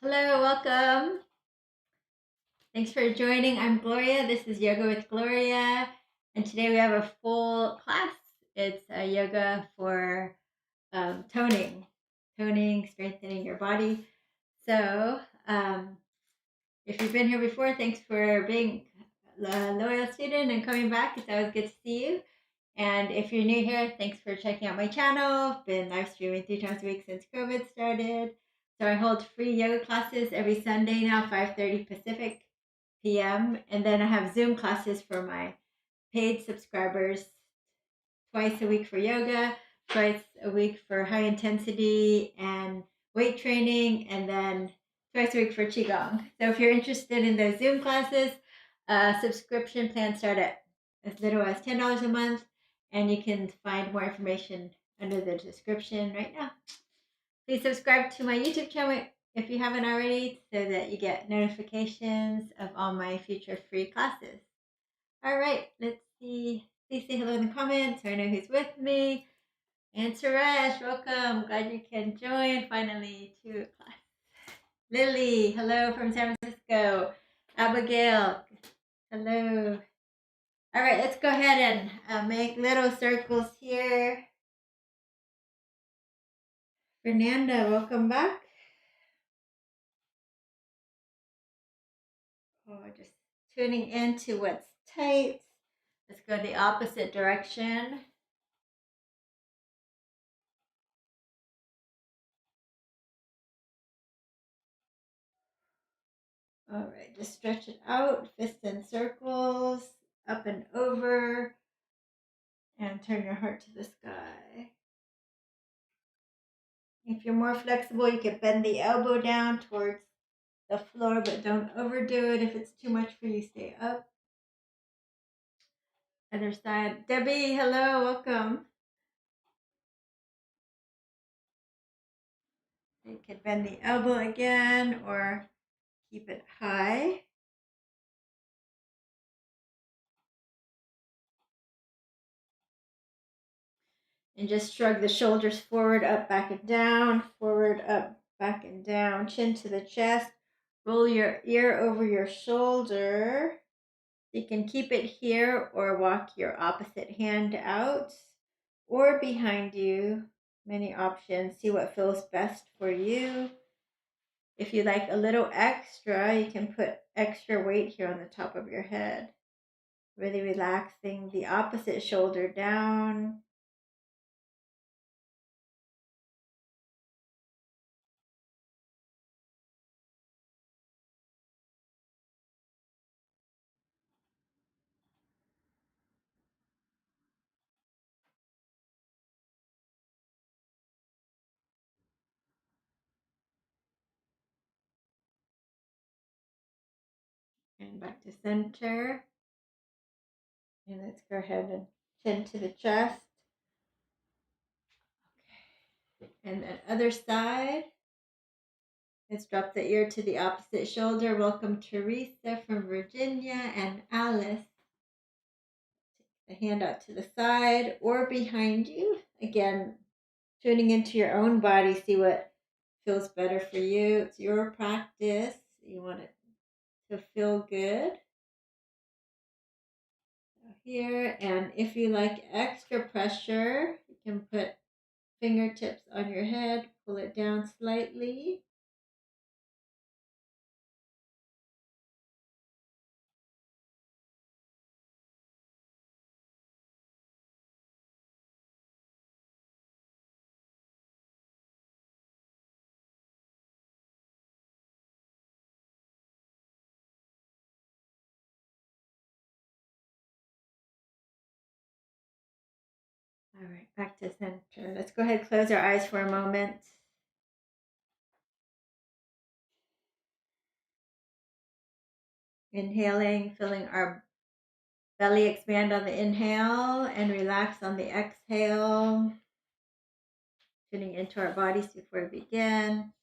Hello, welcome. Thanks for joining. I'm Gloria. This is Yoga with Gloria. And today we have a full class. It's a yoga for toning, strengthening your body. So, if you've been here before, thanks for being a loyal student and coming back. It's always good to see you. And if you're new here, thanks for checking out my channel. I've been live streaming 3 times a week since COVID started. So I hold free yoga classes every Sunday now, 5:30 Pacific p.m. And then I have Zoom classes for my paid subscribers twice a week for yoga, twice a week for high intensity and weight training, and then twice a week for Qigong. So if you're interested in those Zoom classes, subscription plans start at as little as $10 a month, and you can find more information under the description right now. Please subscribe to my YouTube channel if you haven't already so that you get notifications of all my future free classes. All right, let's see. Please say hello in the comments so I know who's with me. And Suresh, welcome. Glad you can join finally to class. Lily, hello from San Francisco. Abigail, hello. All right, let's go ahead and make little circles here. Fernanda, welcome back. Oh, just tuning into what's tight. Let's go the opposite direction. All right, just stretch it out, fist in circles, up and over, and turn your heart to the sky. If you're more flexible, you can bend the elbow down towards the floor, but don't overdo it. If it's too much for you, stay up. Other side. Debbie, hello, welcome. You can bend the elbow again or keep it high. And just shrug the shoulders forward, up, back, and down, forward, up, back, and down, chin to the chest. Roll your ear over your shoulder. You can keep it here or walk your opposite hand out or behind you. Many options. See what feels best for you. If you like a little extra, you can put extra weight here on the top of your head. Really relaxing the opposite shoulder down. And back to center. And let's go ahead and chin to the chest. Okay. And then other side. Let's drop the ear to the opposite shoulder. Welcome Teresa from Virginia and Alice. Take the hand out to the side or behind you. Again, tuning into your own body. See what feels better for you. It's your practice. You want it to feel good. Here, and if you like extra pressure, you can put fingertips on your head, pull it down slightly. All right, back to center. Let's go ahead and close our eyes for a moment. Inhaling, feeling our belly expand on the inhale and relax on the exhale. Tuning into our bodies before we begin.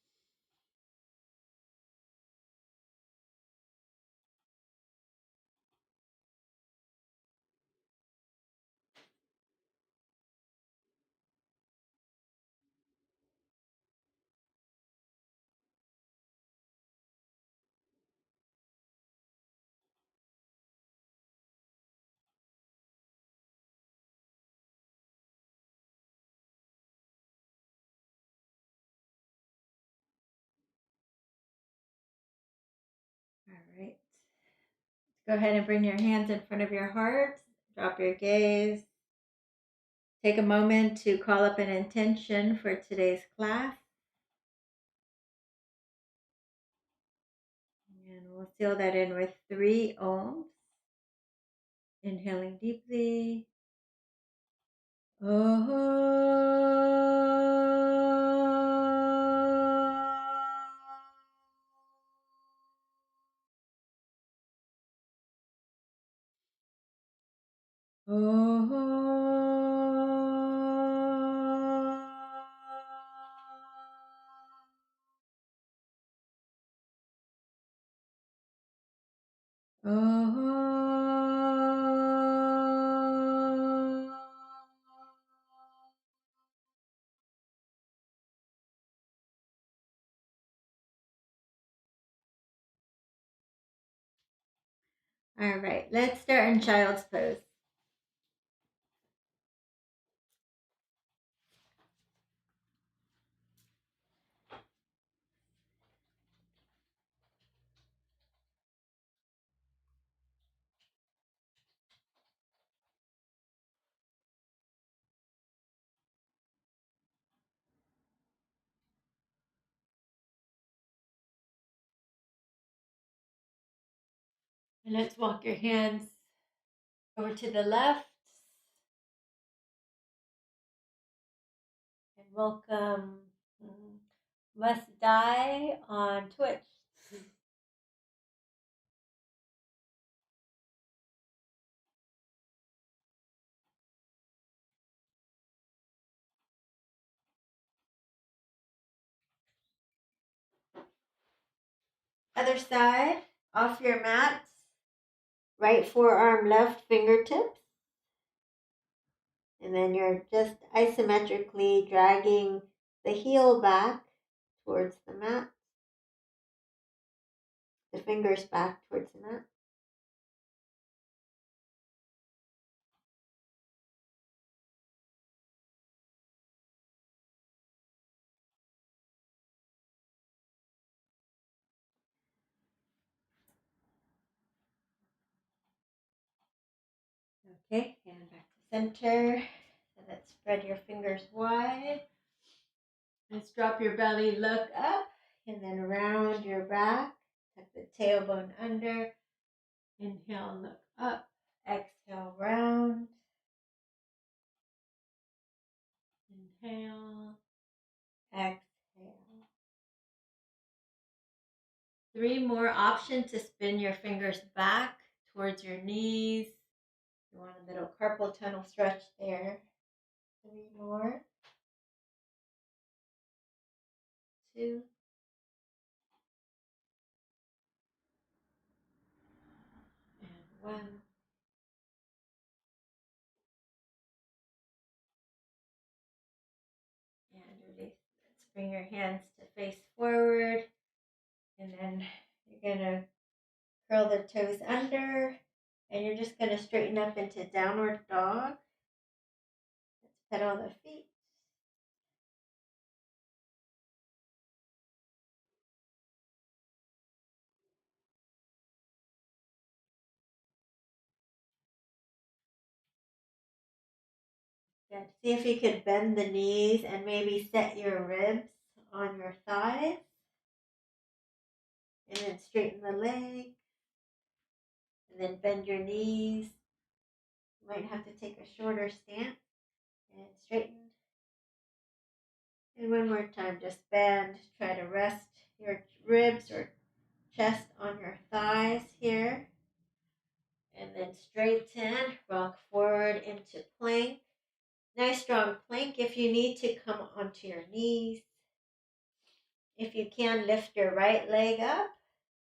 Go ahead and bring your hands in front of your heart. Drop your gaze. Take a moment to call up an intention for today's class. And we'll seal that in with 3 ohms. Inhaling deeply. All right, let's start in child's pose. And let's walk your hands over to the left. And welcome Must Die on Twitch. Other side, off your mats. Right forearm, left fingertips. And then you're just isometrically dragging the heel back towards the mat. The fingers back towards the mat. Okay, hand back to center. So let's spread your fingers wide. Let's drop your belly, look up, and then round your back. Tuck the tailbone under. Inhale, look up. Exhale, round. Inhale, exhale. 3 more options to spin your fingers back towards your knees. You want a little carpal tunnel stretch there. 3 more. 2. And 1. And release. Let's bring your hands to face forward. And then you're going to curl the toes under. And you're just going to straighten up into downward dog. Let's pedal the feet. Good. See if you could bend the knees and maybe set your ribs on your thighs. And then straighten the leg. And then bend your knees. You might have to take a shorter stance. And straighten. And one more time, just bend. Try to rest your ribs or chest on your thighs here. And then straighten, rock forward into plank. Nice strong plank. If you need to, come onto your knees. If you can, lift your right leg up.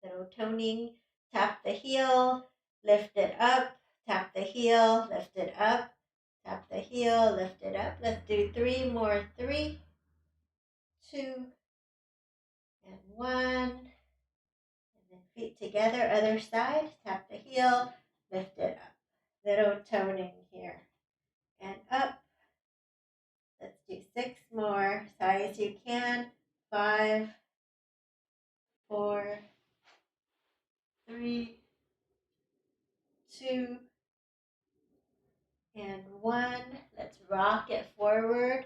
So toning, tap the heel, lift it up, tap the heel, lift it up, tap the heel, lift it up. Let's do 3 more. 3, 2, and 1. And then feet together, other side, tap the heel, lift it up. Little toning here. And up. Let's do 6 more, as high as you can. 5, 4, 3, 2, and 1. Let's rock it forward.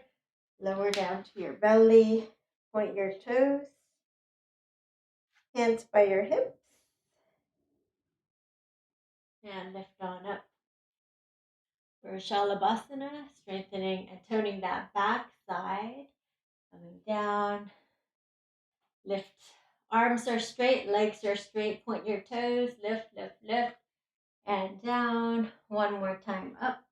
Lower down to your belly. Point your toes. Hands by your hips. And lift on up for Shalabhasana, strengthening and toning that back side. Coming down. Lift. Arms are straight, legs are straight. Point your toes. Lift, lift, lift. And down. One more time up.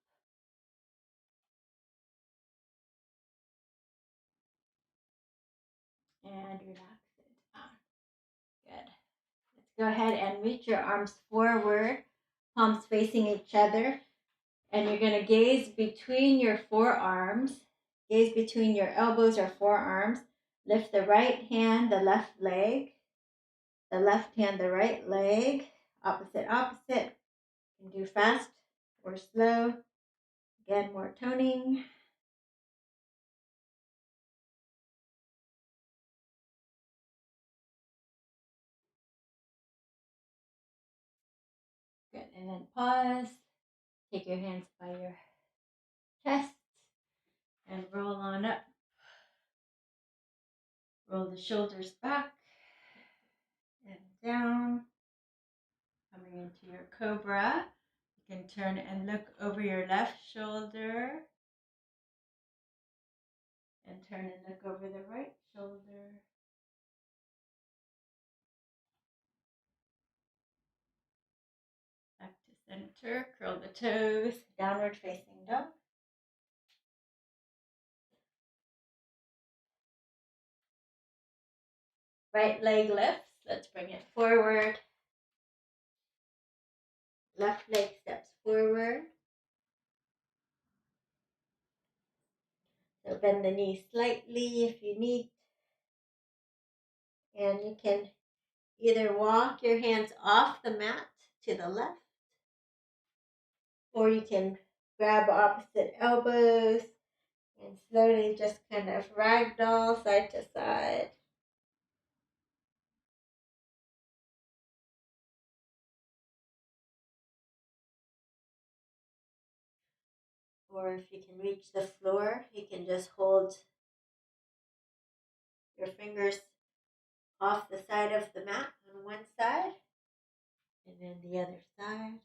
And relax it down. Good. Let's go ahead and reach your arms forward, palms facing each other. And you're going to gaze between your forearms. Gaze between your elbows or forearms. Lift the right hand, the left leg. The left hand, the right leg. Opposite, opposite. You can do fast or slow. Again, more toning. Good. And then pause. Take your hands by your chest and roll on up. Roll the shoulders back and down. Coming into your Cobra. You can turn and look over your left shoulder. And turn and look over the right shoulder. Back to center. Curl the toes. Downward facing dog. Right leg lifts. Let's bring it forward. Left leg steps forward. So bend the knees slightly if you need. And you can either walk your hands off the mat to the left, or you can grab opposite elbows and slowly just kind of ragdoll side to side. Or if you can reach the floor, you can just hold your fingers off the side of the mat on one side and then the other side.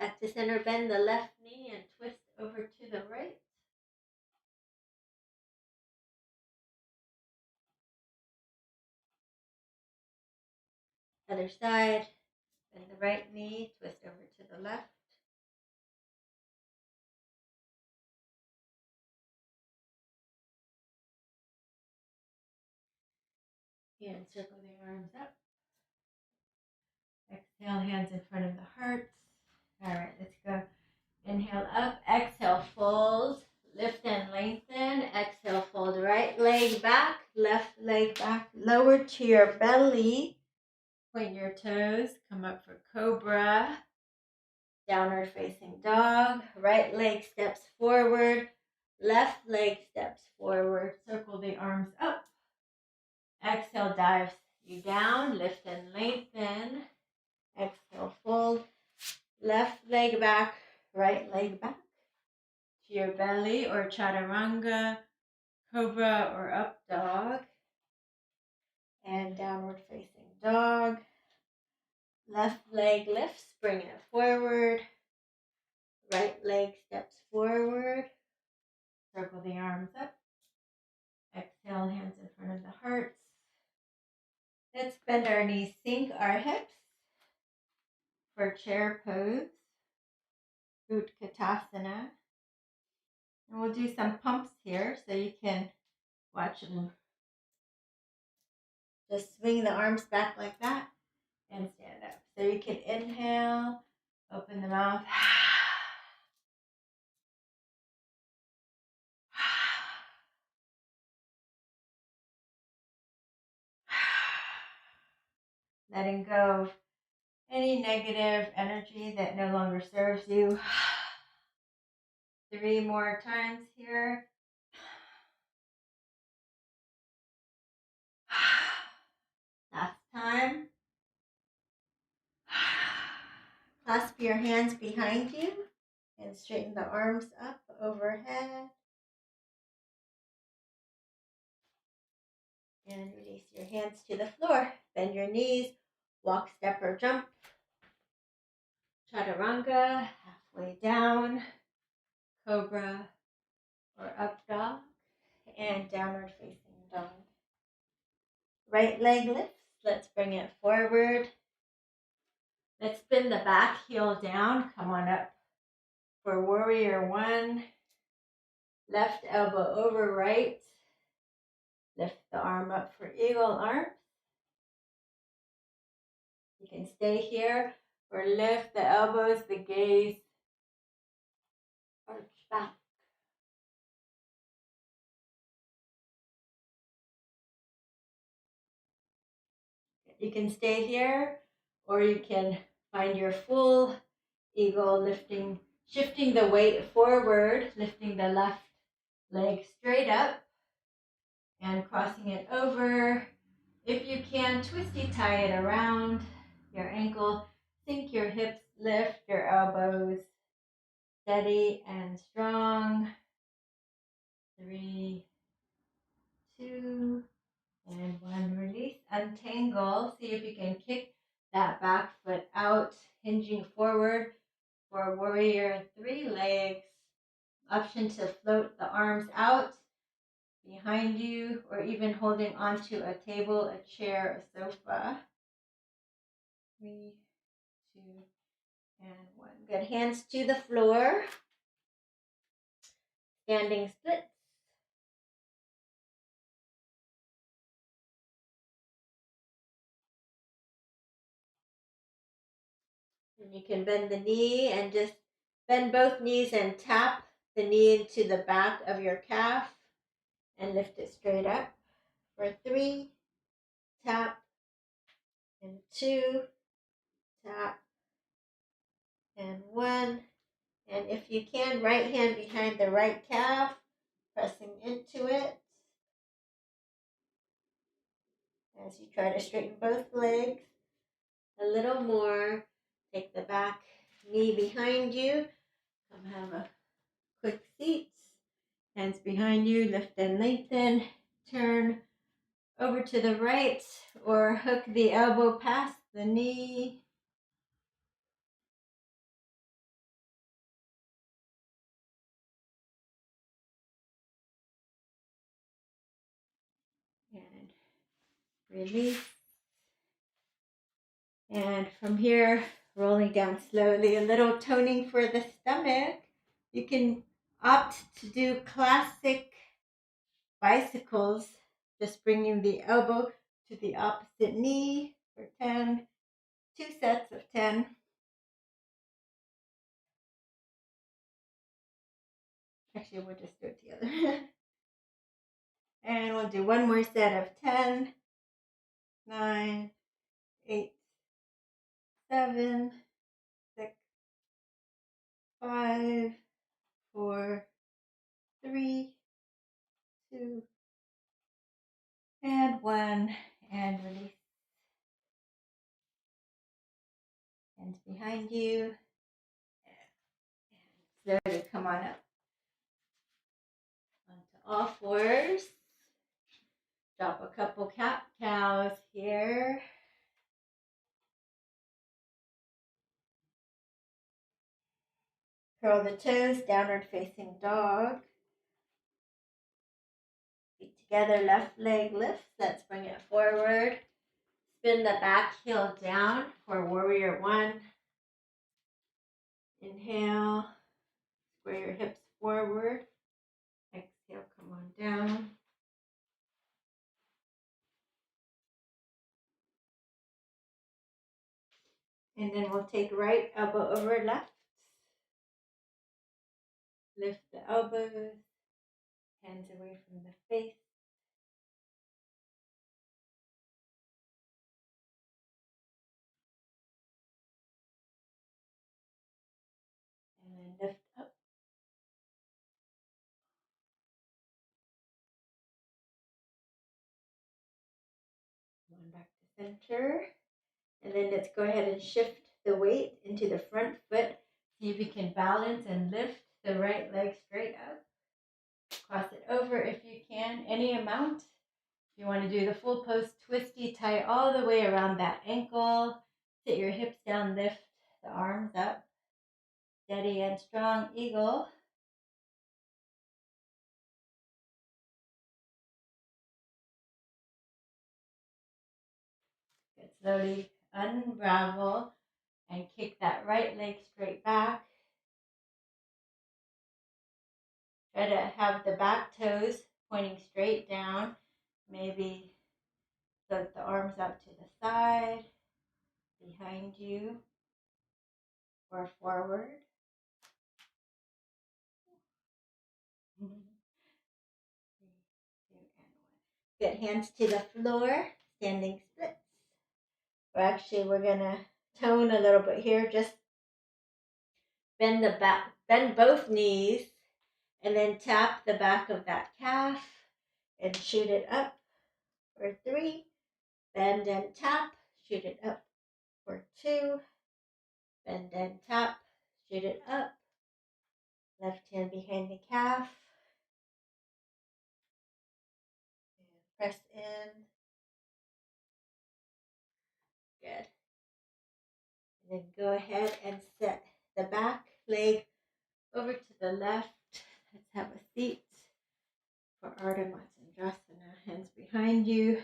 Back to center, bend the left knee and twist over to the right. Other side, bend the right knee, twist over to the left. And circle the arms up. Exhale, hands in front of the heart. All right, let's go. Inhale up, exhale, fold, lift and lengthen. Exhale, fold right leg back, left leg back, lower to your belly. Point your toes, come up for Cobra. Downward facing dog. Right leg steps forward, left leg steps forward. Circle the arms up. Exhale, dives you down, lift and lengthen. Exhale, fold. Left leg back, right leg back to your belly or chaturanga, cobra or up dog. And downward facing dog. Left leg lifts, bring it forward. Right leg steps forward. Circle the arms up. Exhale, hands in front of the hearts. Let's bend our knees, sink our hips for chair pose. Utkatasana. And we'll do some pumps here so you can watch them. Just swing the arms back like that and stand up. So you can inhale, open the mouth. Letting go of any negative energy that no longer serves you. 3 more times here. time. Clasp your hands behind you and straighten the arms up overhead. And release your hands to the floor. Bend your knees, walk, step, or jump. Chaturanga, halfway down, Cobra or up dog, and downward facing dog. Right leg lifts. Let's bring it forward. Let's spin the back heel down. Come on up for warrior one. Left elbow over right. Lift the arm up for eagle arms. You can stay here or lift the elbows, the gaze, arch back. You can stay here or you can find your full eagle, shifting the weight forward, lifting the left leg straight up and crossing it over. If you can, twisty tie it around your ankle, sink your hips, lift your elbows, steady and strong. 3, 2, and 1. Release, untangle. See if you can kick that back foot out, hinging forward for warrior 3 legs. Option to float the arms out behind you or even holding onto a table, a chair, a sofa. 3, 2, and 1. Good. Hands to the floor. Standing splits. And you can bend the knee and just bend both knees and tap the knee into the back of your calf and lift it straight up. For 3, tap, and 2, tap, and 1. And if you can, right hand behind the right calf, pressing into it as you try to straighten both legs. A little more. Take the back knee behind you. Come have a quick seat. Hands behind you, lift and lengthen. Turn over to the right or hook the elbow past the knee. And release. And from here, rolling down slowly, a little toning for the stomach. You can opt to do classic bicycles, just bringing the elbow to the opposite knee for 10, 2 sets of 10. Actually, we'll just do it together. And we'll do one more set of 10, 9, 8, 7, 6, 5, 4, 3, 2, and 1. And release. Hands behind you. And slowly come on up onto all fours. Drop a couple cat cows here. Curl the toes, downward facing dog. Feet together, left leg lifts. Let's bring it forward. Spin the back heel down for warrior 1. Inhale, square your hips forward. Exhale, come on down. And then we'll take right elbow over left. Lift the elbows, hands away from the face. And then lift up. One back to center. And then let's go ahead and shift the weight into the front foot. See if you can balance and lift the right leg straight up. Cross it over if you can, any amount. If you want to do the full post twisty, tie all the way around that ankle. Sit your hips down, lift the arms up. Steady and strong eagle. Good. Slowly unravel and kick that right leg straight back. Try to have the back toes pointing straight down. Maybe float the arms up to the side, behind you, or forward. Good. Hands to the floor, standing splits. We're gonna tone a little bit here. Just bend the back, bend both knees, and then tap the back of that calf and shoot it up for 3. Bend and tap, shoot it up for 2. Bend and tap, shoot it up. Left hand behind the calf. And press in. Good. And then go ahead and set the back leg over to the left. Let's have a seat for Ardha Matsyendrasana. Hands behind you.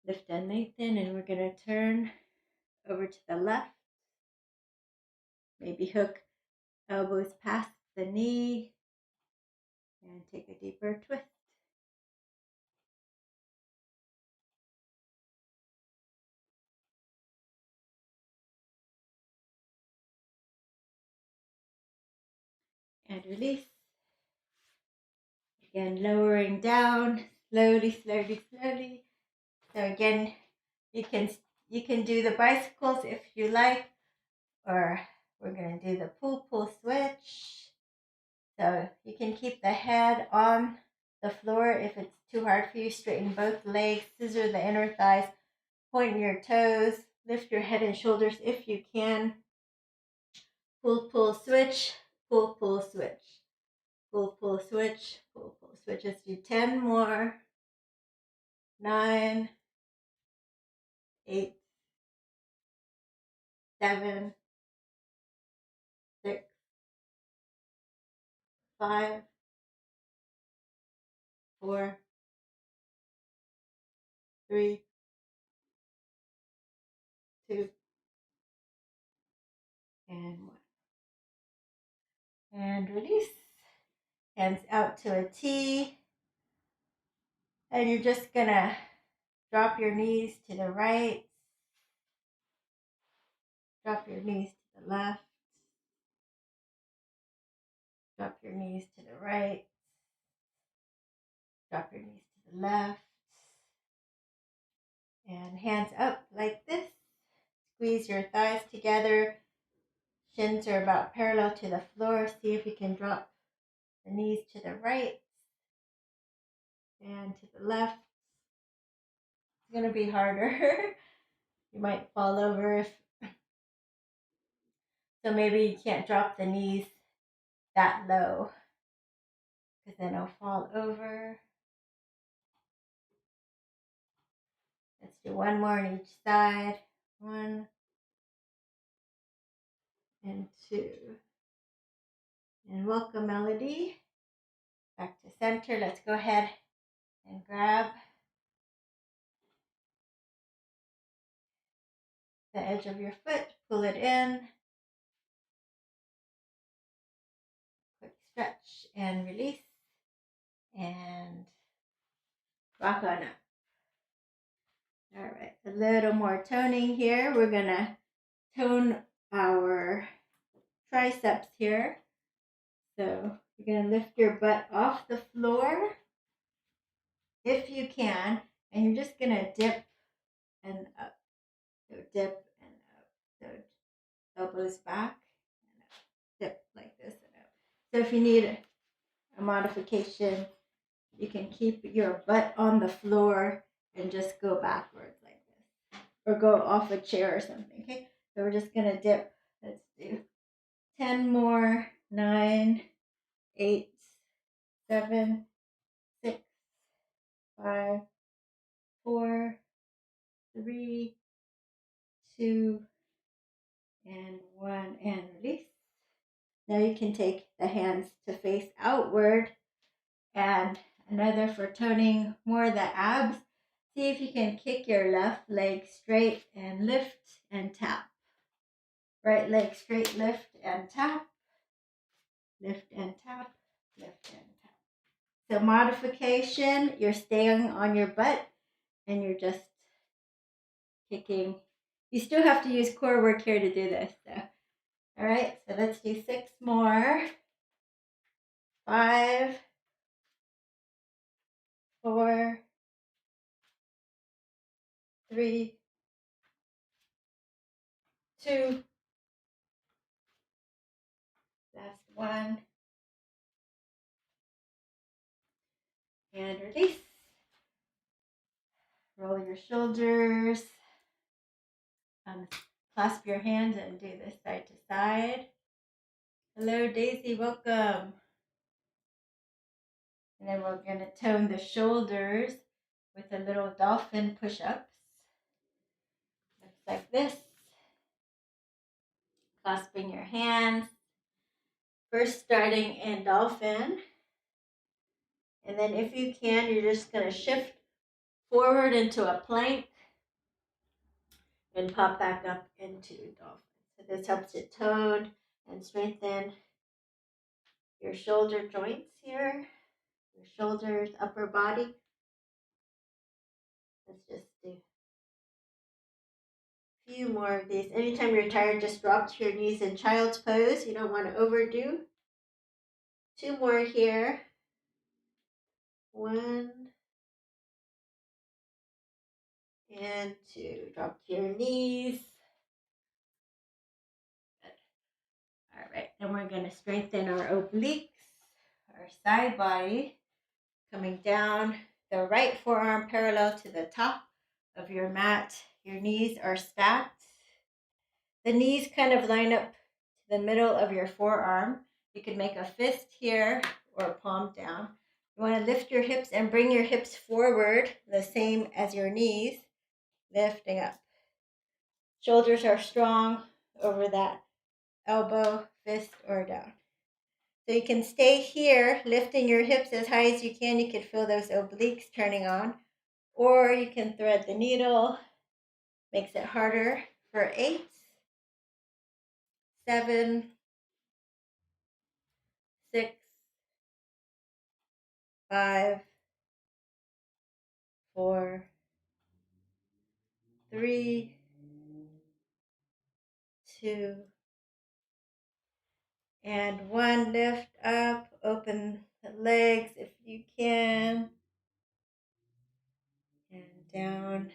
Lift and lengthen, and we're going to turn over to the left. Maybe hook elbows past the knee and take a deeper twist. And release. Again, lowering down, slowly, slowly, slowly. So again, you can do the bicycles if you like, or we're going to do the pull switch. So you can keep the head on the floor. If it's too hard for you, straighten both legs, scissor the inner thighs, point your toes, lift your head and shoulders if you can. Pull switch, pull switch. Pull switch, pull switch. Let's do 10 more. 9, 8, 7, 6, 5, 4, 3, 2, and 1. And release. Hands out to a T. And you're just going to drop your knees to the right. Drop your knees to the left. Drop your knees to the right. Drop your knees to the left. And hands up like this. Squeeze your thighs together. Shins are about parallel to the floor. See if you can drop the knees to the right and to the left. It's going to be harder. You might fall over. So maybe you can't drop the knees that low, because then I'll fall over. Let's do 1 more on each side. 1 and 2. And welcome, Melody. Back to center. Let's go ahead and grab the edge of your foot. Pull it in. Quick stretch and release. And rock on up. All right, a little more toning here. We're going to tone our triceps here. So you're going to lift your butt off the floor if you can, and you're just going to dip and up. So dip and up. So elbows back and up. Dip like this and up. So if you need a modification, you can keep your butt on the floor and just go backwards like this. or go off a chair or something. Okay, so we're just gonna dip. Let's do 10 more. 9, 8, 7, 6, 5, 4, 3, 2, and 1, and release. Now you can take the hands to face outward, and another for toning more the abs. See if you can kick your left leg straight and lift and tap. Right leg straight, lift and tap. Lift and tap, lift and tap. So modification, you're staying on your butt and you're just kicking. You still have to use core work here to do this. So, all right, so let's do 6 more. 5, 4, 3, 2, last 1, and release. Roll your shoulders. Clasp your hands and do this side to side. Hello, Daisy, welcome. And then we're going to tone the shoulders with a little dolphin push-ups. Looks like this. Clasping your hands. First starting in dolphin. And then if you can, you're just going to shift forward into a plank and pop back up into dolphin. So this helps you tone and strengthen your shoulder joints here, your shoulders, upper body. Let's just do a few more of these. Anytime you're tired, just drop to your knees in child's pose. You don't want to overdo. 2 more here. 1 and 2. Drop to your knees. All right, then we're going to strengthen our obliques, our side body, coming down, the right forearm parallel to the top of your mat. Your knees are stacked. The knees kind of line up to the middle of your forearm. You can make a fist here or palm down. You want to lift your hips and bring your hips forward, the same as your knees, lifting up. Shoulders are strong over that elbow, fist, or down. So you can stay here, lifting your hips as high as you can. You can feel those obliques turning on. Or you can thread the needle. Makes it harder. For 8, 7, 6, 5, 4, 3, 2, and 1. Lift up, open the legs if you can, and down.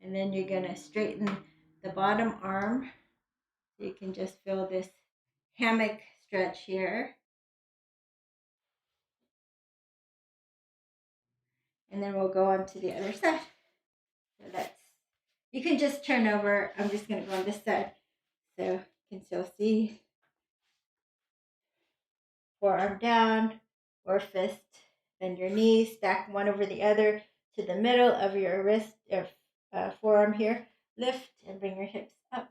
And then you're going to straighten the bottom arm. So you can just feel this hammock stretch here. And then we'll go on to the other side. So that's, you can just turn over. I'm just going to go on this side so you can still see. Forearm down or fist. Bend your knees, stack one over the other to the middle of your wrist or forearm here. Lift and bring your hips up.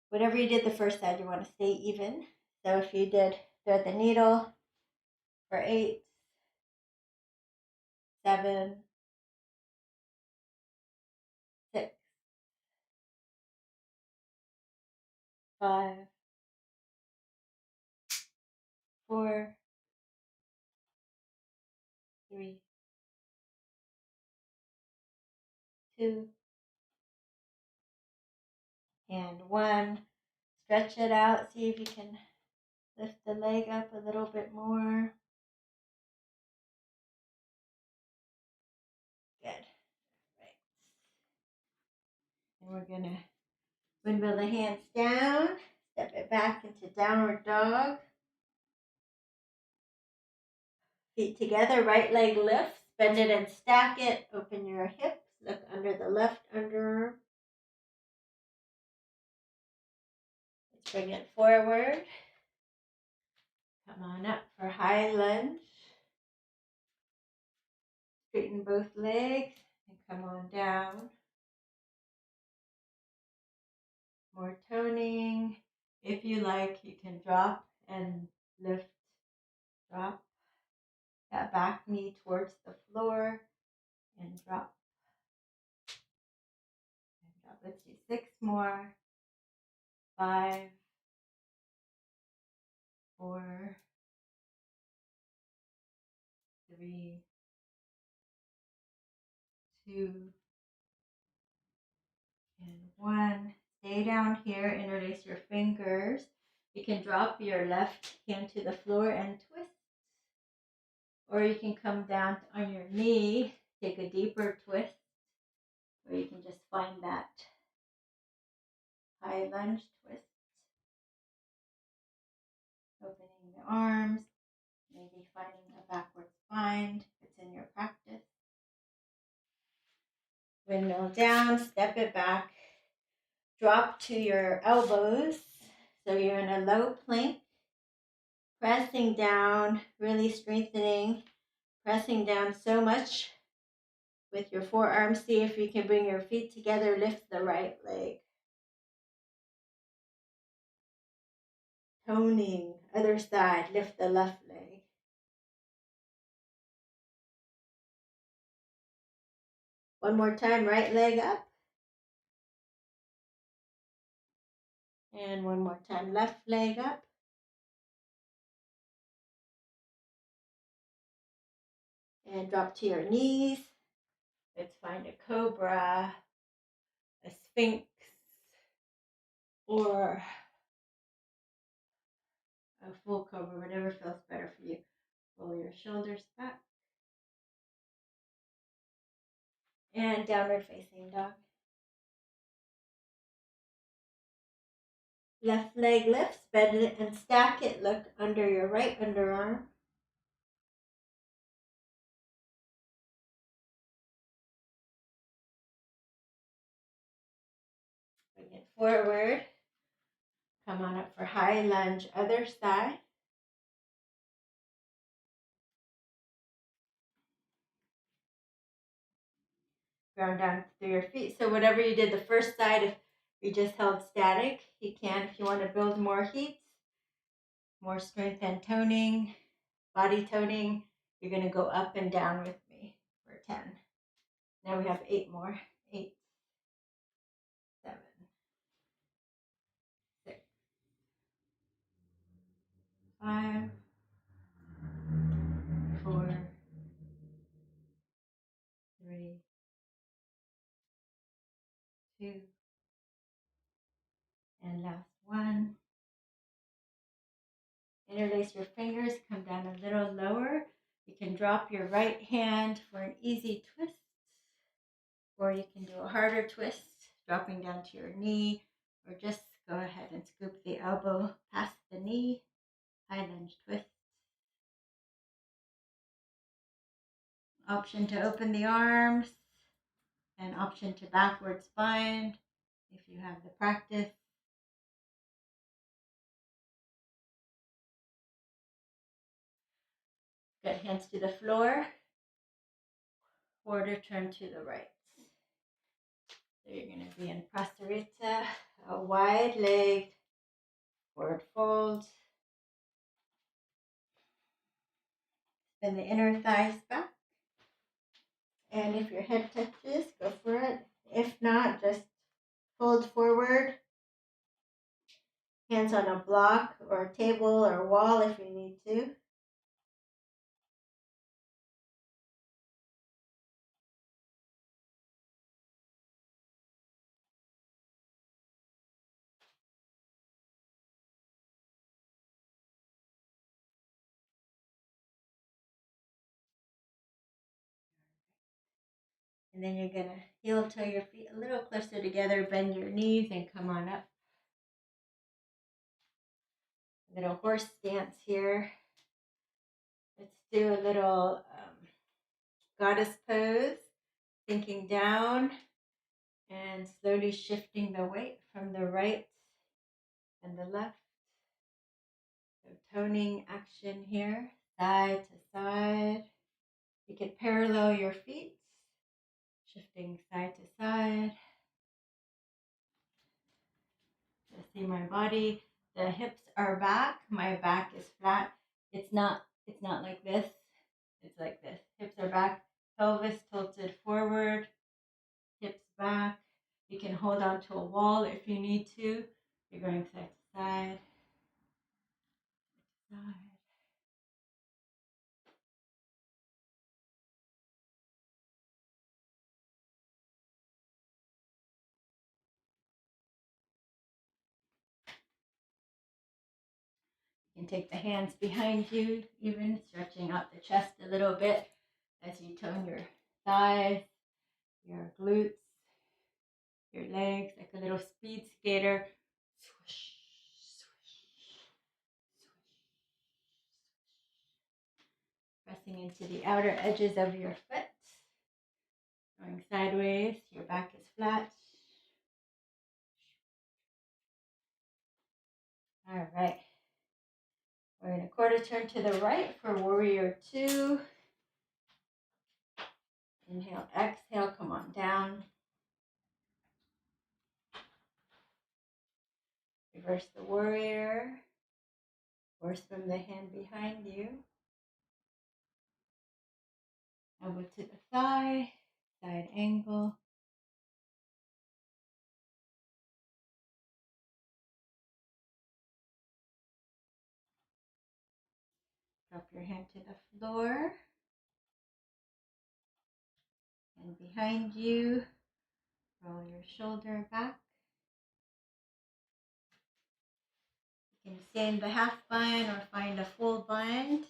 Whatever you did the first side, you want to stay even. So if you did thread the needle for 8, 7, 6, 5, 4, 3, 2, and 1. Stretch it out. See if you can lift the leg up a little bit more. Good. Right. And we're going to windmill the hands down. Step it back into downward dog. Feet together, right leg lifts. bend it and stack it. Open your hips. Look under the left underarm. Let's bring it forward. Come on up for high lunge. Straighten both legs and come on down. More toning. If you like, you can drop and lift, drop that back knee towards the floor and drop. And drop. Let's do 6 more. 5, 4, 3, 2, and 1. Stay down here, interlace your fingers. You can drop your left hand to the floor and twist. Or you can come down on your knee, take a deeper twist. Or you can just find that high lunge twist. Opening the arms, maybe finding a backward spine if it's in your practice. Windmill down, step it back. Drop to your elbows, so you're in a low plank, pressing down, really strengthening, pressing down so much with your forearms. See if you can bring your feet together, lift the right leg. Toning, other side, lift the left leg. One more time, right leg up. And one more time, left leg up. And drop to your knees. Let's find a Cobra, a Sphinx, or a full Cobra, whatever feels better for you. Roll your shoulders back. And downward facing dog. Left leg lifts, bend it and stack it. Look under your right underarm. Bring it forward. Come on up for high lunge, other side. Ground down through your feet. So whatever you did the first side, if you just held static, you can. If you want to build more heat, more strength and toning, body toning, you're going to go up and down with me for 10. Now we have 8 more. 8, 7, 6, 5, 4, 3, 2, and last 1. Interlace your fingers, come down a little lower. You can drop your right hand for an easy twist, or you can do a harder twist, dropping down to your knee, or just go ahead and scoop the elbow past the knee, high lunge twist. Option to open the arms, and option to backward spine if you have the practice. Good, hands to the floor, quarter turn to the right. So you're going to be in Prasarita, a wide-legged forward fold. Spin the inner thighs back. And if your head touches, go for it. If not, just fold forward. Hands on a block or a table or wall if you need to. And then you're going to heel toe your feet a little closer together, bend your knees, and come on up. A little horse stance here. Let's do a little goddess pose, sinking down and slowly shifting the weight from the right and the left. So toning action here, side to side. You can parallel your feet, shifting side to side. So see my body. The hips are back. My back is flat. It's not like this. It's like this. Hips are back. Pelvis tilted forward. Hips back. You can hold on to a wall if you need to. You're going side to side. Side. You can take the hands behind you, even stretching out the chest a little bit as you tone your thighs, your glutes, your legs, like a little speed skater. Swoosh, swoosh, swoosh, pressing into the outer edges of your foot. Going sideways, your back is flat. All right. We're going to quarter turn to the right for warrior 2. Inhale, exhale, come on down. Reverse the warrior. Force from the hand behind you. Elbow to the thigh, side angle. Drop your hand to the floor. And behind you, roll your shoulder back. You can stay in the half bind or find a full bind.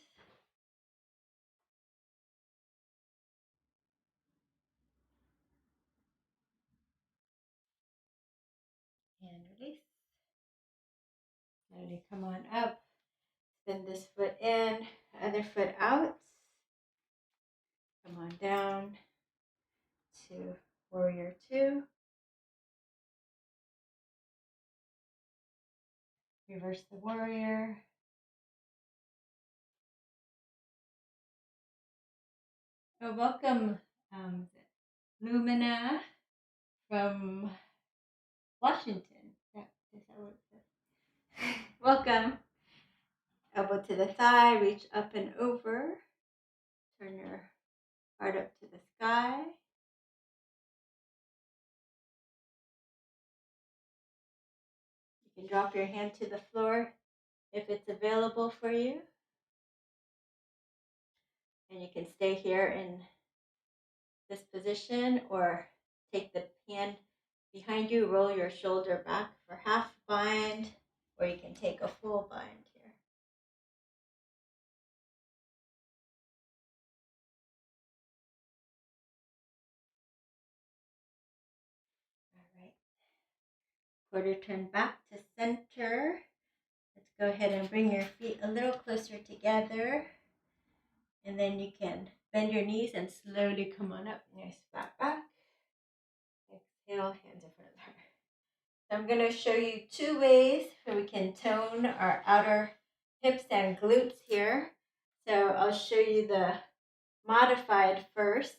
And release. Slowly come on up. Spin this foot in, other foot out. Come on down to warrior 2. Reverse the warrior. Oh, welcome, Lumina from Washington. Is that what it says? Welcome. Elbow to the thigh, reach up and over. Turn your heart up to the sky. You can drop your hand to the floor if it's available for you. And you can stay here in this position or take the hand behind you, roll your shoulder back for half bind, or you can take a full bind here. All right. Quarter turn back to center. Let's go ahead and bring your feet a little closer together. And then you can bend your knees and slowly come on up. Nice flat back. Exhale, hands in front of the heart. So I'm going to show you 2 ways that we can tone our outer hips and glutes here. So I'll show you the modified first.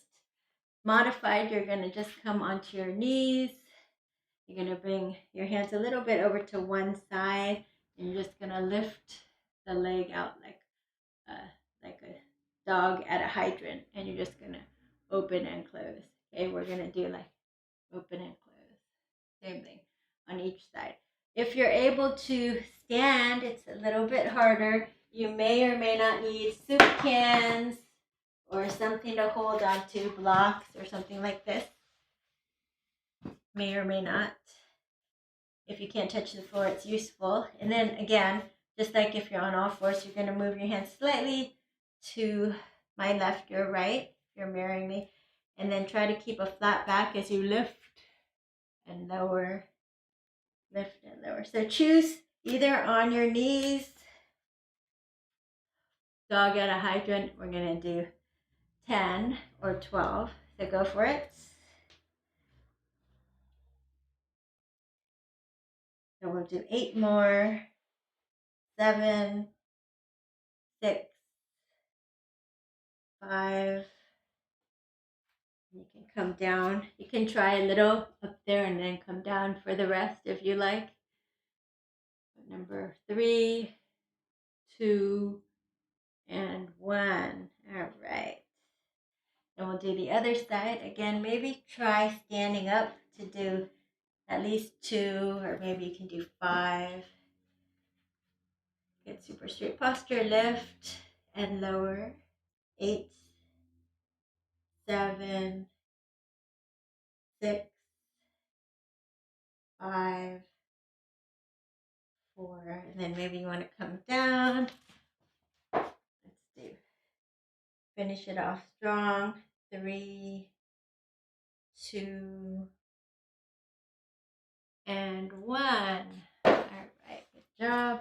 Modified, you're going to just come onto your knees. You're going to bring your hands a little bit over to one side. And you're just going to lift the leg out like a dog at a hydrant. And you're just going to open and close. Okay, we're going to do like open and close. Same thing on each side. If you're able to stand, it's a little bit harder. You may or may not need soup cans or something to hold on to, blocks or something like this. May or may not. If you can't touch the floor, it's useful. And then again, just like if you're on all fours, you're going to move your hands slightly to my left, your right, if you're mirroring me. And then try to keep a flat back as you lift and lower, lift and lower. So choose either on your knees, dog at a hydrant. We're going to do 10 or 12. So go for it. And we'll do 8 more. 7, 6, 5. You can come down. You can try a little up there and then come down for the rest if you like. Number 3, 2, and 1. All right. And we'll do the other side. Again, maybe try standing up to do at least 2, or maybe you can do 5. Get super straight posture, lift and lower. 8, 7, 6, 5, 4, and then maybe you want to come down. Let's do, finish it off strong. 3, 2, and 1. All right, good job.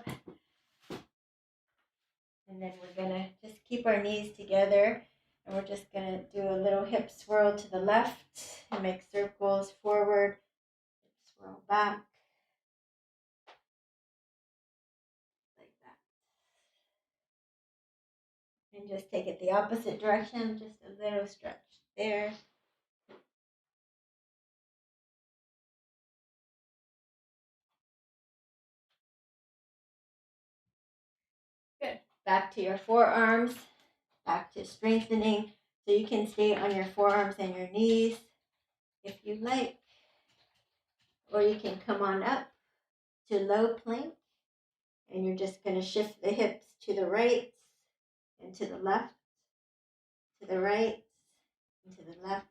And then we're gonna just keep our knees together, and we're just gonna do a little hip swirl to the left and make circles forward, swirl back, like that. And just take it the opposite direction, just a little stretch there. Good. Back to your forearms, back to strengthening. So you can stay on your forearms and your knees if you like, or you can come on up to low plank, and you're just going to shift the hips to the right and to the left, to the right, and to the left,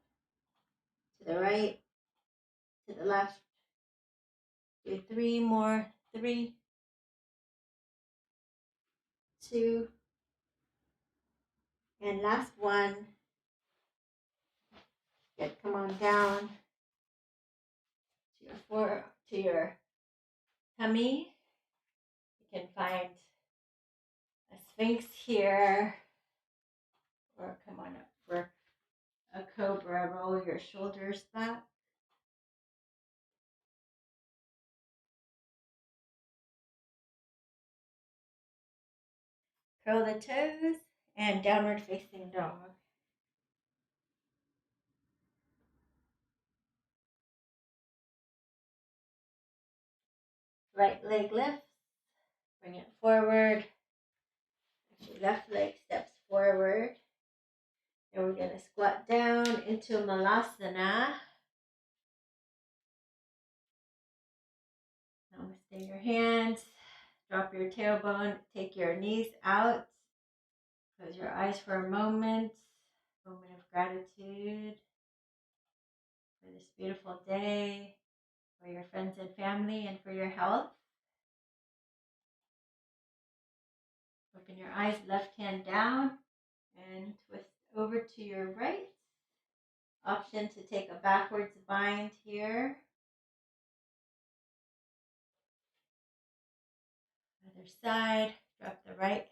to the right, to the left. Do 3 more. 3, 2, and last one. Good. Come on down to your tummy. You can find a sphinx here, or come on up for a cobra. Roll your shoulders back. Curl the toes and downward facing dog. Right leg lifts. Bring it forward. Your left leg steps forward. And we're going to squat down into Malasana. Namaste your hands. Drop your tailbone. Take your knees out. Close your eyes for a moment. Moment of gratitude for this beautiful day, for your friends and family, and for your health. Open your eyes, left hand down, and twist over to your right. Option to take a backwards bind here. Other side, drop the right.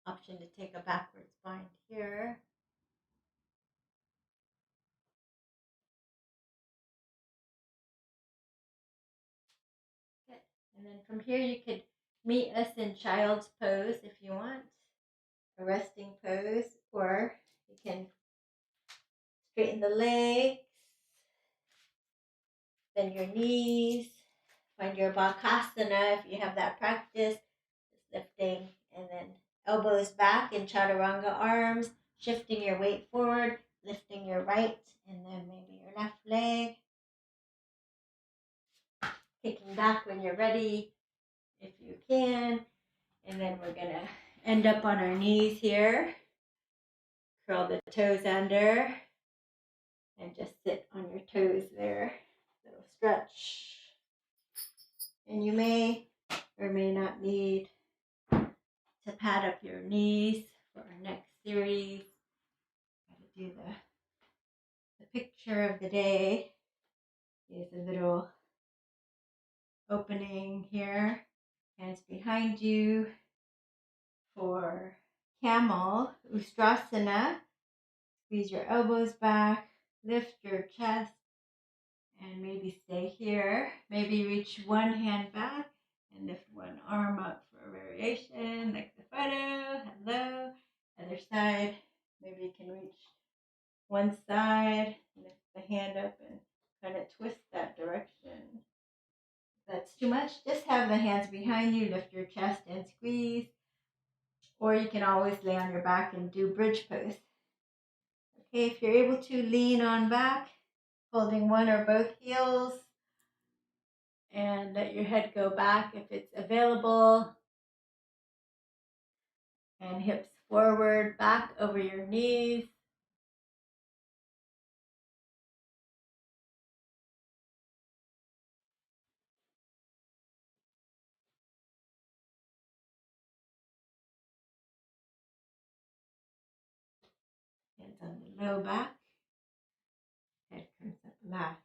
Option to take a backwards bind here. Good. And then from here you could meet us in child's pose if you want, a resting pose, or you can straighten the legs, bend your knees, find your Bakasana if you have that practice, just lifting, and then elbows back in Chaturanga arms, shifting your weight forward, lifting your right, and then maybe your left leg. Kicking back when you're ready, if you can. And then we're going to end up on our knees here. Curl the toes under and just sit on your toes there. Little stretch. And you may or may not need to pad up your knees for our next series. Got to do the picture of the day. There's a little opening here. Hands behind you for Camel Usrasana. Squeeze your elbows back, lift your chest, and maybe stay here. Maybe reach one hand back and lift one arm up for a variation, like the photo. Hello. Other side. Maybe you can reach one side, lift the hand up and kind of twist that direction. If that's too much, just have the hands behind you, lift your chest and squeeze. Or you can always lay on your back and do bridge pose. Okay, if you're able to, lean on back, holding one or both heels, and let your head go back if it's available, and hips forward, back over your knees. Hands on the low back, head comes up last.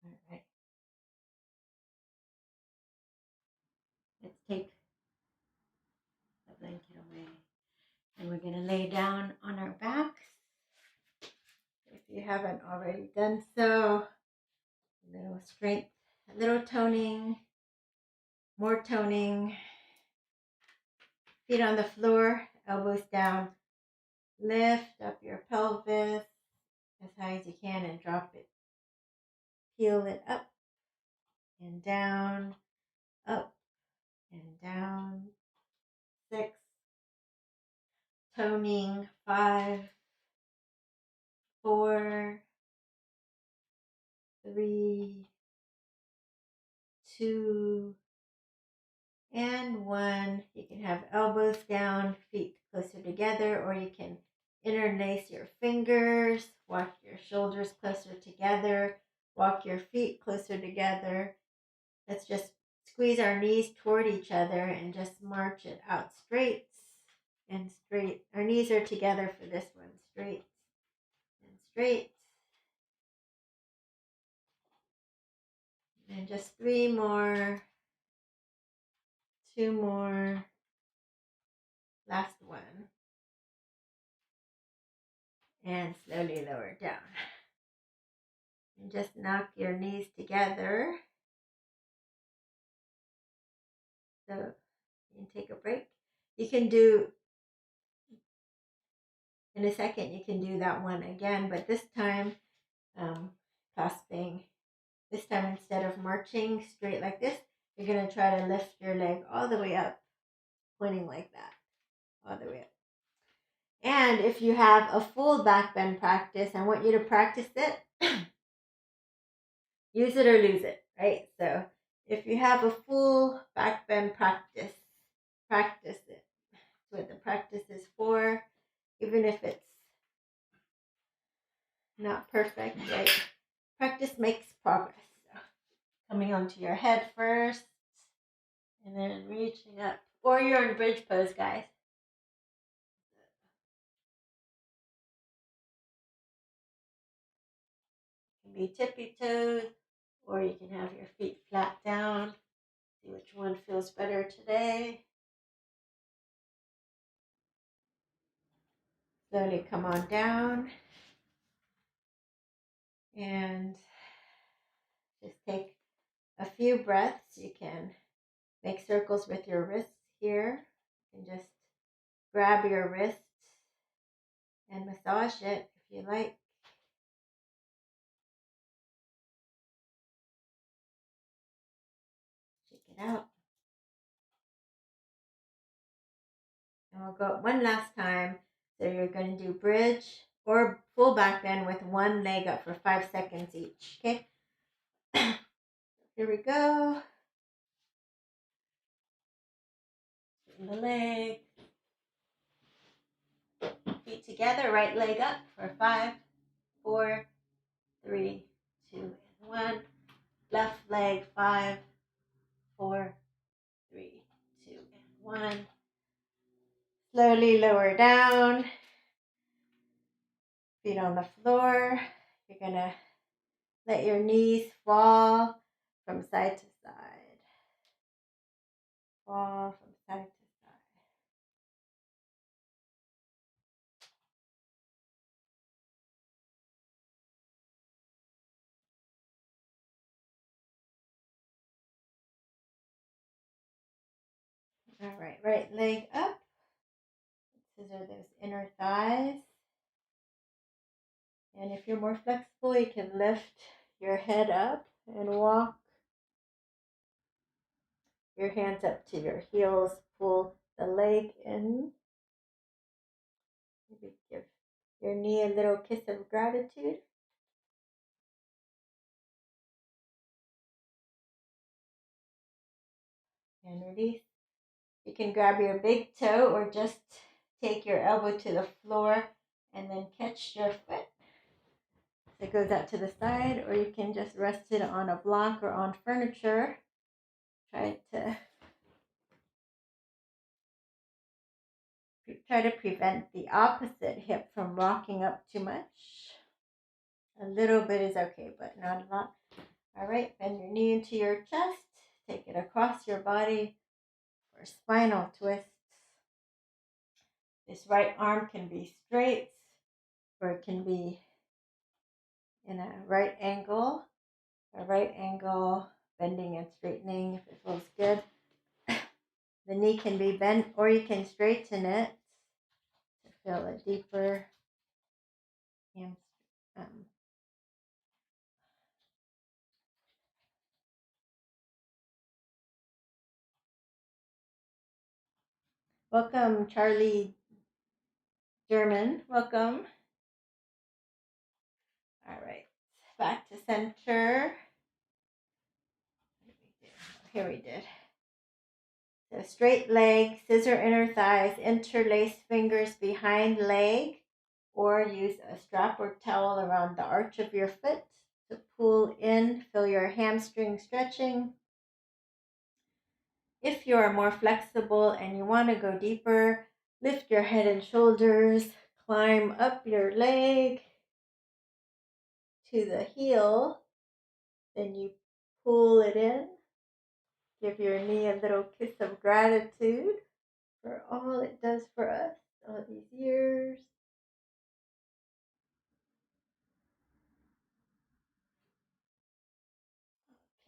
All right. Let's take the blanket away. And we're going to lay down on our backs. If you haven't already done so, a little strength, a little toning, more toning. Feet on the floor, elbows down. Lift up your pelvis as high as you can and drop it. Peel it up and down, up and down. 6, toning. 5, 4, 3, 2, and 1. You can have elbows down, feet closer together, or you can interlace your fingers, walk your shoulders closer together, walk your feet closer together. Let's just squeeze our knees toward each other and just march it out straight and straight. Our knees are together for this one. Straight and straight. And just 3 more. 2 more. Last one. And slowly lower down. And just knock your knees together. So you can take a break. You can do, in a second, you can do that one again, but this time, clasping. This time, instead of marching straight like this, you're going to try to lift your leg all the way up, pointing like that, all the way up. And if you have a full back bend practice, I want you to practice it. Use it or lose it, right? So if you have a full back bend practice, practice it. That's what the practice is for, even if it's not perfect, right? Practice makes progress. So coming onto your head first, and then reaching up. Or you're in bridge pose, guys. It can be tippy toes, or you can have your feet flat down. See which one feels better today. Slowly come on down. And just take a few breaths. You can make circles with your wrists here. You can just grab your wrists and massage it if you like. Check it out. And we'll go up one last time. So you're going to do bridge or full back bend with one leg up for 5 seconds each. Okay? Here we go. The leg. Feet together, right leg up for 5, 4, 3, 2, and 1. Left leg, 5, 4, 3, 2, and 1. Slowly lower down. Feet on the floor. You're going to let your knees fall from side to side. Fall from side to side. All right, right leg up. Scissor those inner thighs. And if you're more flexible, you can lift your head up and walk your hands up to your heels. Pull the leg in. Maybe give your knee a little kiss of gratitude. And release. You can grab your big toe or just take your elbow to the floor and then catch your foot. So it goes out to the side, or you can just rest it on a block or on furniture. Try to prevent the opposite hip from rocking up too much. A little bit is okay, but not a lot. All right, bend your knee into your chest. Take it across your body for spinal twists. This right arm can be straight, or it can be in a right angle, bending and straightening if it feels good. The knee can be bent, or you can straighten it to feel a deeper hamstring. Welcome, Charlie German. Welcome. All right, back to center. Here we did. So straight leg, scissor inner thighs, interlace fingers behind leg, or use a strap or towel around the arch of your foot to pull in, feel your hamstring stretching. If you are more flexible and you want to go deeper, lift your head and shoulders, climb up your leg to the heel, then you pull it in. Give your knee a little kiss of gratitude for all it does for us all these years.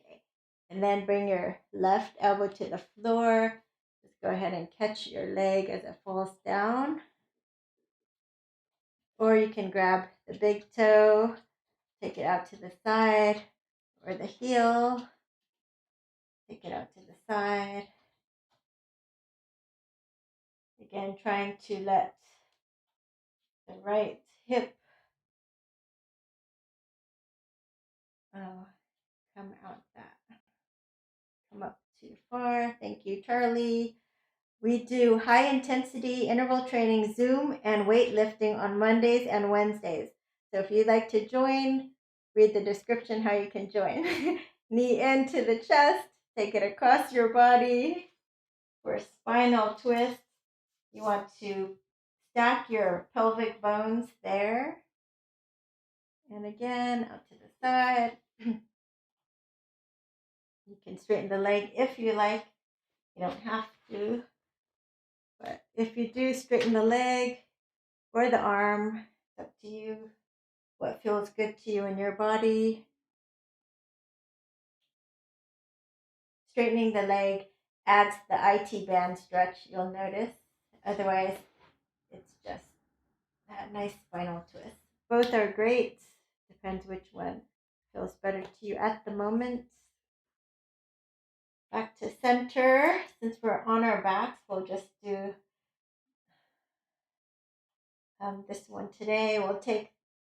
Okay, and then bring your left elbow to the floor. Just go ahead and catch your leg as it falls down. Or you can grab the big toe, take it out to the side, or the heel, take it out to the side. Again, trying to let the right hip come up too far. Thank you, Charlie. We do high intensity interval training, Zoom, and weightlifting on Mondays and Wednesdays. So if you'd like to join, read the description how you can join. Knee into the chest, take it across your body for spinal twist. You want to stack your pelvic bones there. And again, out to the side. You can straighten the leg if you like. You don't have to. But if you do, straighten the leg or the arm. It's up to you. What feels good to you in your body. Straightening the leg adds the IT band stretch, you'll notice. Otherwise, it's just that nice spinal twist. Both are great. Depends which one feels better to you at the moment. Back to center. Since we're on our backs, we'll just do this one today. We'll take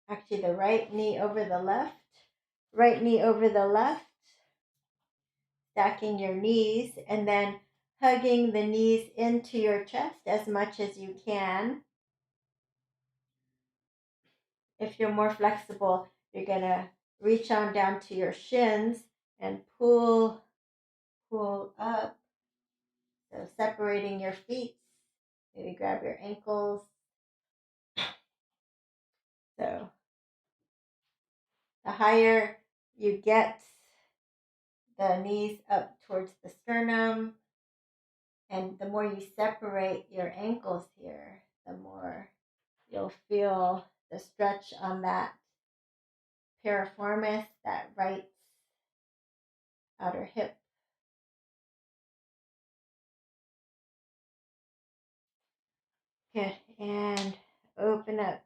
actually the right knee over the left. Right knee over the left. Stacking your knees and then hugging the knees into your chest as much as you can. If you're more flexible, you're going to reach on down to your shins and pull up. So separating your feet. Maybe grab your ankles. So the higher you get the knees up towards the sternum, and the more you separate your ankles here, the more you'll feel the stretch on that piriformis, that right outer hip. Good. And open up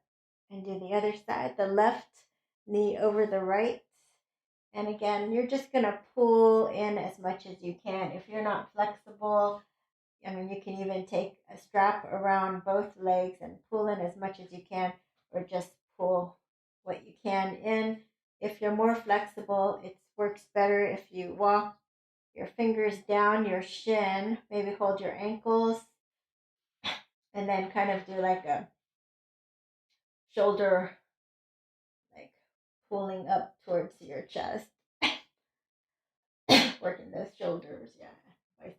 and do the other side, the left knee over the right. And again, you're just going to pull in as much as you can. If you're not flexible, I mean, you can even take a strap around both legs and pull in as much as you can, or just pull what you can in. If you're more flexible, it works better if you walk your fingers down your shin, maybe hold your ankles, and then kind of do like a shoulder, like pulling up towards your chest, working those shoulders, yeah, biceps.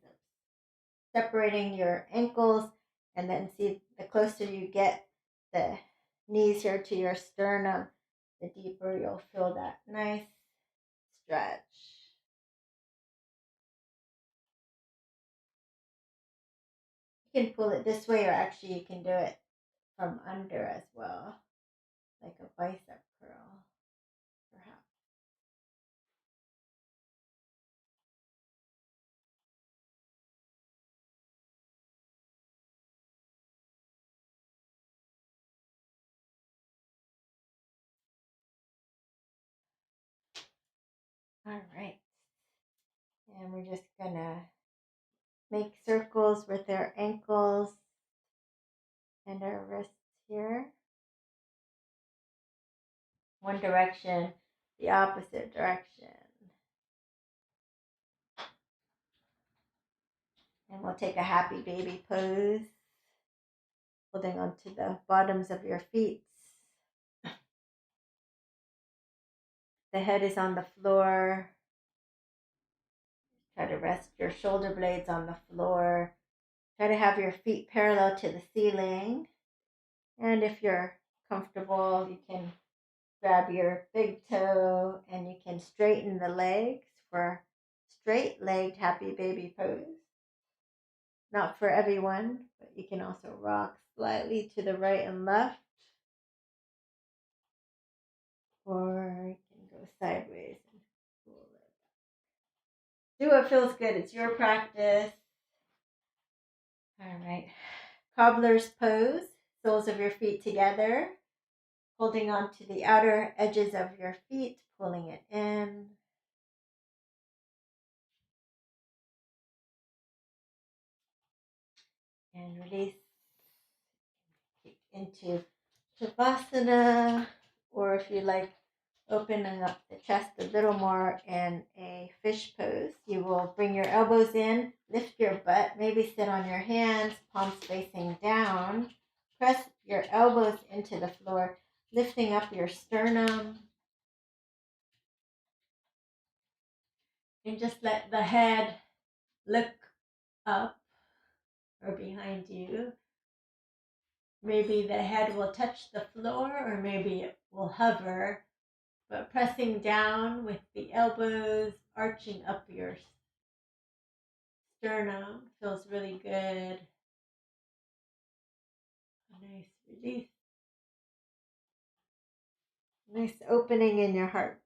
Separating your ankles, and then see the closer you get the knees here to your sternum, the deeper you'll feel that nice stretch. You can pull it this way, or actually you can do it from under as well, like a bicep curl, perhaps. All right. And we're just gonna make circles with our ankles and our wrists here. One direction, the opposite direction. And we'll take a happy baby pose, holding onto the bottoms of your feet. The head is on the floor. Try to rest your shoulder blades on the floor. Try to have your feet parallel to the ceiling. And if you're comfortable, you can grab your big toe and you can straighten the legs for straight-legged happy baby pose. Not for everyone, but you can also rock slightly to the right and left. Or you can go sideways and pull it. Do what feels good. It's your practice. All right. Cobbler's pose. Soles of your feet together. Holding on to the outer edges of your feet. Pulling it in. And release. Kick into Shavasana. Or if you like, opening up the chest a little more in a fish pose. You will bring your elbows in, lift your butt, maybe sit on your hands, palms facing down. Press your elbows into the floor, lifting up your sternum. And just let the head look up or behind you. Maybe the head will touch the floor, or maybe it will hover, but pressing down with the elbows, arching up your sternum feels really good. A nice release. Nice opening in your heart.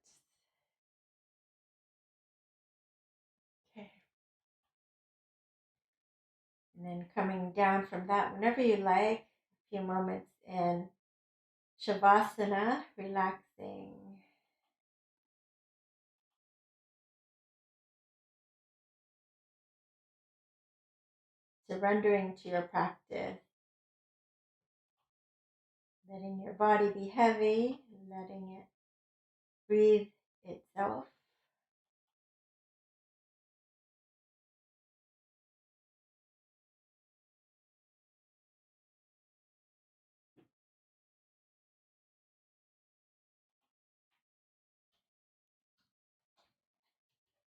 Okay. And then coming down from that whenever you like, a few moments in Shavasana, relaxing. Surrendering to your practice. Letting your body be heavy, letting it breathe itself.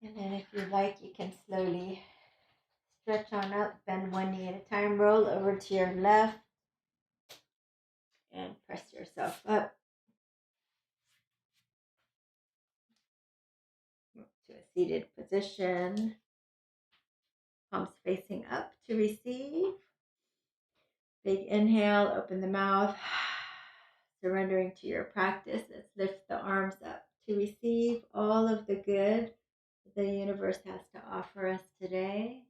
And then if you like, you can slowly stretch on up, bend one knee at a time, roll over to your left, and press yourself up to a seated position. Palms facing up to receive. Big inhale, open the mouth. Surrendering to your practice. Let's lift the arms up to receive all of the good the universe has to offer us today.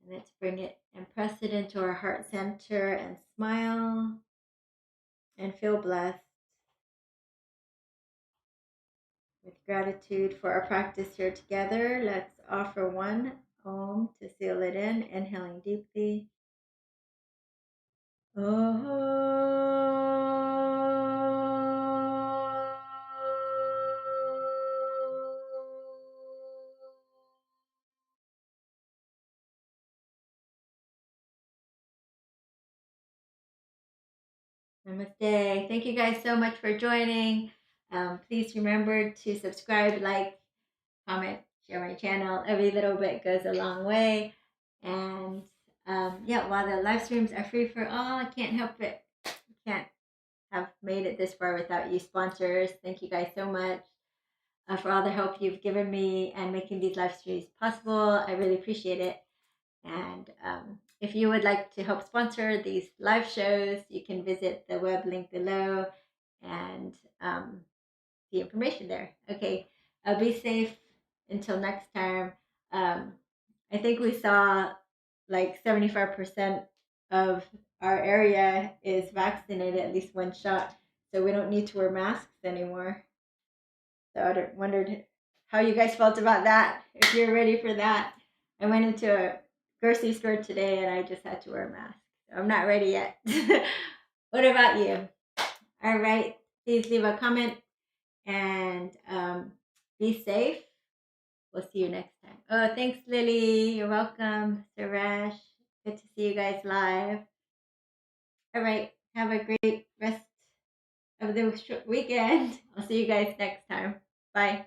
And let's bring it and press it into our heart center and smile and feel blessed with gratitude for our practice here together. Let's offer one Om to seal it in, inhaling deeply. Namaste. Thank you guys so much for joining. Please remember to subscribe, like, comment, share my channel. Every little bit goes a long way. And yeah, while the live streams are free for all, I can't help it. Can't have made it this far without you sponsors. Thank you guys so much for all the help you've given me and making these live streams possible. I really appreciate it. And if you would like to help sponsor these live shows, you can visit the web link below and the information there. Okay, be safe until next time. I think we saw like 75% of our area is vaccinated, at least one shot. So we don't need to wear masks anymore. So I wondered how you guys felt about that, if you're ready for that. I went into a grocery store today and I just had to wear a mask. So I'm not ready yet. What about you? All right. Please leave a comment and be safe. We'll see you next time. Oh, thanks, Lily. You're welcome. Suresh. Good to see you guys live. All right. Have a great rest of the weekend. I'll see you guys next time. Bye.